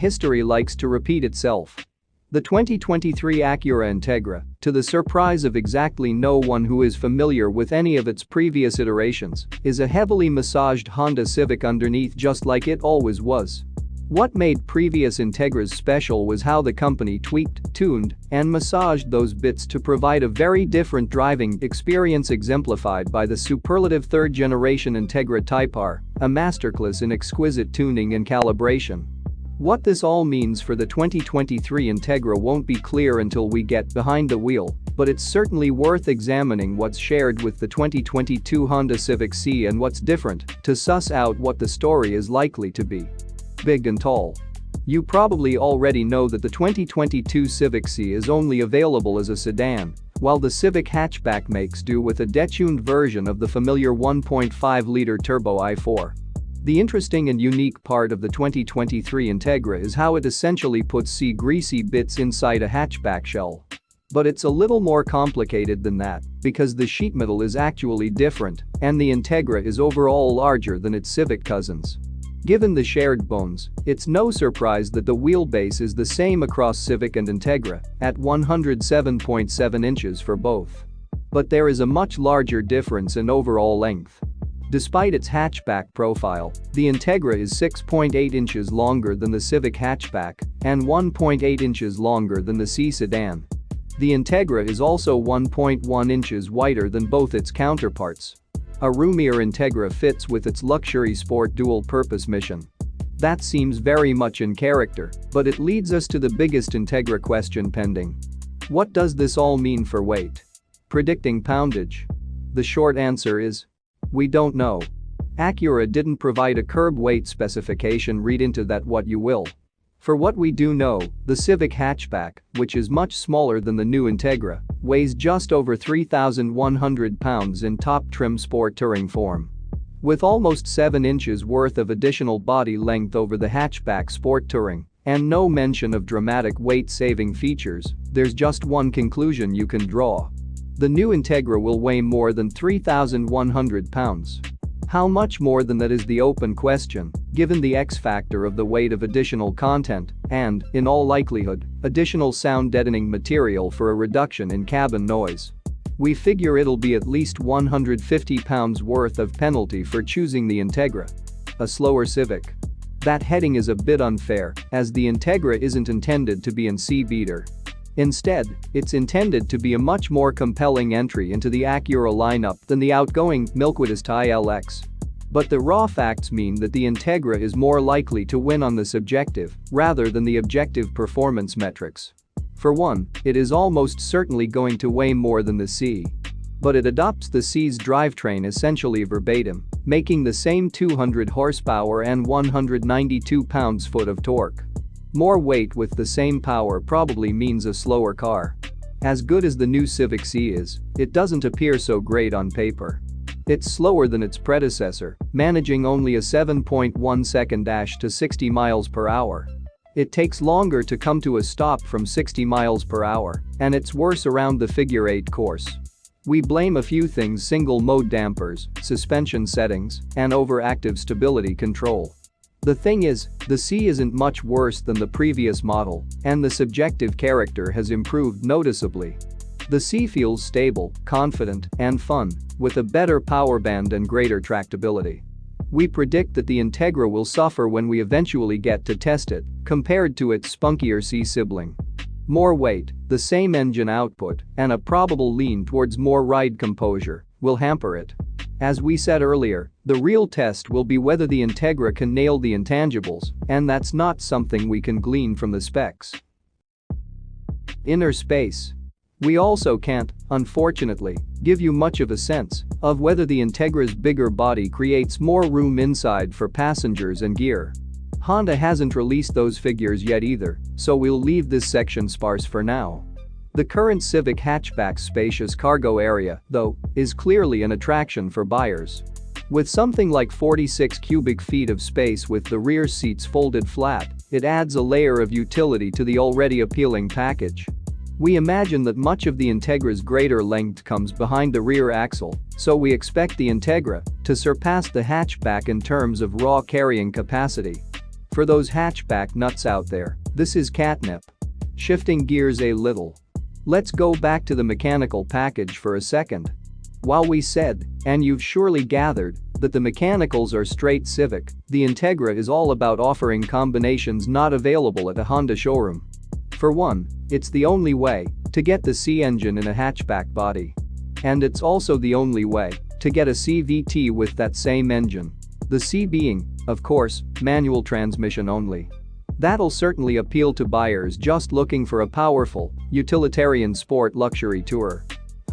history likes to repeat itself. The 2023 Acura Integra, to the surprise of exactly no one who is familiar with any of its previous iterations, is a heavily massaged Honda Civic underneath, just like it always was. What made previous Integras special was how the company tweaked, tuned, and massaged those bits to provide a very different driving experience, exemplified by the superlative third-generation Integra Type R, a masterclass in exquisite tuning and calibration. What this all means for the 2023 Integra won't be clear until we get behind the wheel, but it's certainly worth examining what's shared with the 2022 Honda Civic Si and what's different to suss out what the story is likely to be. Big and tall. You probably already know that the 2022 Civic Si is only available as a sedan, while the Civic Hatchback makes do with a detuned version of the familiar 1.5-liter turbo i4. The interesting and unique part of the 2023 Integra is how it essentially puts greasy bits inside a hatchback shell. But it's a little more complicated than that, because the sheetmetal is actually different and the Integra is overall larger than its Civic cousins. Given the shared bones, it's no surprise that the wheelbase is the same across Civic and Integra, at 107.7 inches for both. But there is a much larger difference in overall length. Despite its hatchback profile, the Integra is 6.8 inches longer than the Civic Hatchback and 1.8 inches longer than the Si sedan. The Integra is also 1.1 inches wider than both its counterparts. A roomier Integra fits with its luxury sport dual-purpose mission. That seems very much in character, but it leads us to the biggest Integra question pending. What does this all mean for weight? Predicting poundage? The short answer is: we don't know. Acura didn't provide a curb weight specification, read into that what you will. For what we do know, the Civic Hatchback, which is much smaller than the new Integra, weighs just over 3,100 pounds in top trim sport touring form. With almost 7 inches worth of additional body length over the hatchback sport touring, and no mention of dramatic weight-saving features, there's just one conclusion you can draw. The new Integra will weigh more than 3,100 pounds. How much more than that is the open question, given the X factor of the weight of additional content and, in all likelihood, additional sound deadening material for a reduction in cabin noise. We figure it'll be at least 150 pounds worth of penalty for choosing the Integra. A slower Civic. That heading is a bit unfair, as the Integra isn't intended to be an C-beater. Instead, it's intended to be a much more compelling entry into the Acura lineup than the outgoing, milquidist ILX. But the raw facts mean that the Integra is more likely to win on the subjective rather than the objective performance metrics. For one, it is almost certainly going to weigh more than the Si. But it adopts the Si's drivetrain essentially verbatim, making the same 200 horsepower and 192 pounds-foot of torque. More weight with the same power probably means a slower car. As good as the new Civic Si is, it doesn't appear so great on paper. It's slower than its predecessor, managing only a 7.1 second dash to 60 miles per hour. It takes longer to come to a stop from 60 miles per hour, and it's worse around the figure 8 course. We blame a few things: single-mode dampers, suspension settings, and overactive stability control. The thing is, the Si isn't much worse than the previous model, and the subjective character has improved noticeably. The Si feels stable, confident, and fun, with a better power band and greater tractability. We predict that the Integra will suffer when we eventually get to test it, compared to its spunkier Si sibling. More weight, the same engine output, and a probable lean towards more ride composure will hamper it. As we said earlier, the real test will be whether the Integra can nail the intangibles, and that's not something we can glean from the specs. Inner space. We also can't, unfortunately, give you much of a sense of whether the Integra's bigger body creates more room inside for passengers and gear. Honda hasn't released those figures yet either, so we'll leave this section sparse for now. The current Civic Hatchback's spacious cargo area, though, is clearly an attraction for buyers. With something like 46 cubic feet of space with the rear seats folded flat, it adds a layer of utility to the already appealing package. We imagine that much of the Integra's greater length comes behind the rear axle, so we expect the Integra to surpass the hatchback in terms of raw carrying capacity. For those hatchback nuts out there, this is catnip. Shifting gears a little. Let's go back to the mechanical package for a second. While we said, and you've surely gathered, that the mechanicals are straight Civic, the Integra is all about offering combinations not available at a Honda showroom. For one, it's the only way to get the C engine in a hatchback body. And it's also the only way to get a CVT with that same engine. The C being, of course, manual transmission only. That'll certainly appeal to buyers just looking for a powerful, utilitarian sport luxury tourer.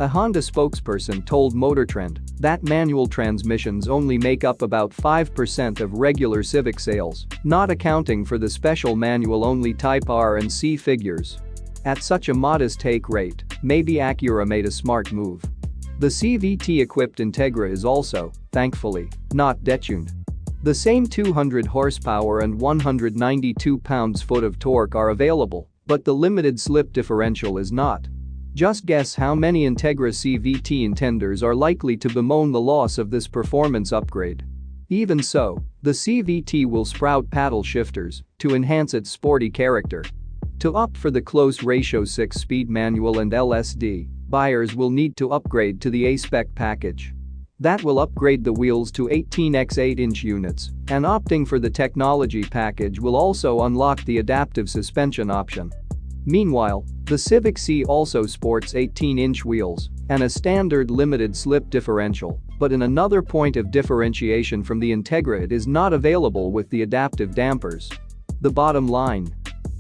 A Honda spokesperson told MotorTrend that manual transmissions only make up about 5% of regular Civic sales, not accounting for the special manual-only Type R and C figures. At such a modest take rate, maybe Acura made a smart move. The CVT-equipped Integra is also, thankfully, not detuned. The same 200 horsepower and 192 pounds-foot of torque are available, but the limited slip differential is not. Just guess how many Integra CVT intenders are likely to bemoan the loss of this performance upgrade. Even so, the CVT will sprout paddle shifters to enhance its sporty character. To opt for the close ratio 6-speed manual and LSD, buyers will need to upgrade to the A-Spec package. That will upgrade the wheels to 18x 8-inch units, and opting for the technology package will also unlock the adaptive suspension option. Meanwhile, the Civic Si also sports 18-inch wheels and a standard limited slip differential, but in another point of differentiation from the Integra, it is not available with the adaptive dampers. The bottom line: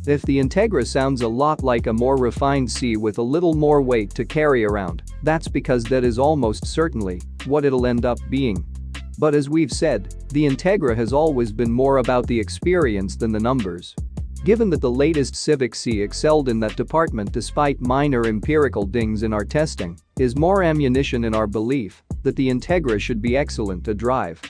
if the Integra sounds a lot like a more refined Si with a little more weight to carry around, that's because that is almost certainly what it'll end up being. But as we've said, the Integra has always been more about the experience than the numbers. Given that the latest Civic Si excelled in that department despite minor empirical dings in our testing, is more ammunition in our belief that the Integra should be excellent to drive.